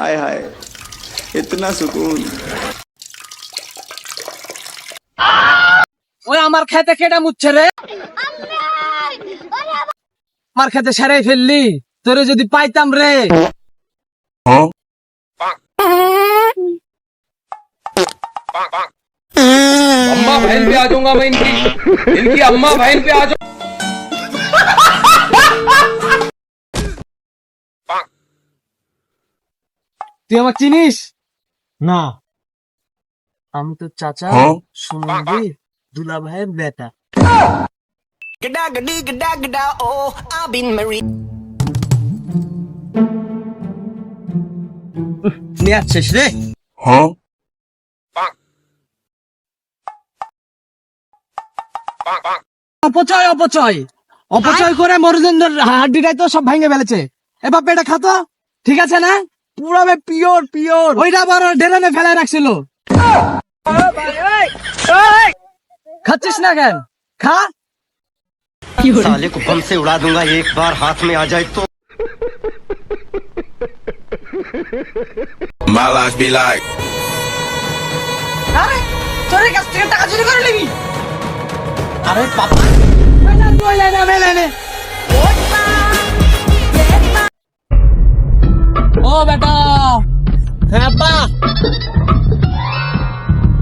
हाय हाय इतना सुकून। ওই আমার খেতে কেডা মুচ্ছে রে? আমার খেতে সারাই ফেললি, তোরে যদি পাইতাম রে। अम्मा बहन पे आ जाऊंगा मैं इनकी अम्मा बहन पे आ जाऊंगा। তুই আমার চিনিস না? আমি তো চাচা সুমনজি দুলা ভাইয়ের বেটা। নিয়ে আসছিস রে? অপচয় অপচয় অপচয় করে মরুজেন্দ্র হাড্ডিটাই তো সব ভেঙে ফেলেছে। এবার পেটে খাতো, ঠিক আছে না? পুরাবে পিওর পিওর। ওইটা আবার ডেরানে ফেলে রাখছিল। খাচ্ছিস না কেন? খা। साले को बम से उड़ा दूंगा एक बार हाथ में आ जाए तो। My life be like আরে তোর কাছ থেকে টাকা চুরি করে নিবি? আরে বাবা না তুই লাইনে মেলানে। ও বেটা, হ্যাঁ আব্বা,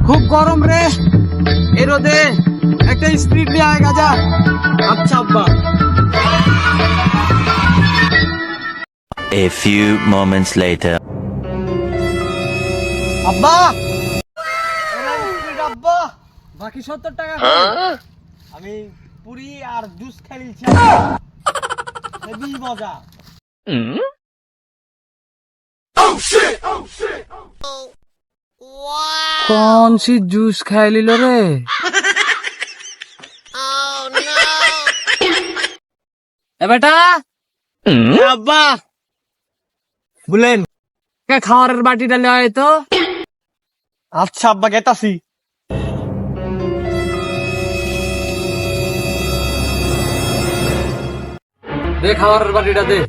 খুব গরম রে এই রোদে, একটা স্পিড নিয়ে আয় গাজা। আচ্ছা আব্বা। A few moments later. আব্বা আব্বা, বাকি 70 টাকা আমি পুরি আর জুস খেয়েছি, হেভি মজা। कौन सी जूस खाई ली लो रे? ए बेटा, अब्बा बुलेन क्या खावर बाटी डाले आए तो? अच्छा अब्बा कहता सी। दे खावर बाटी डा दे।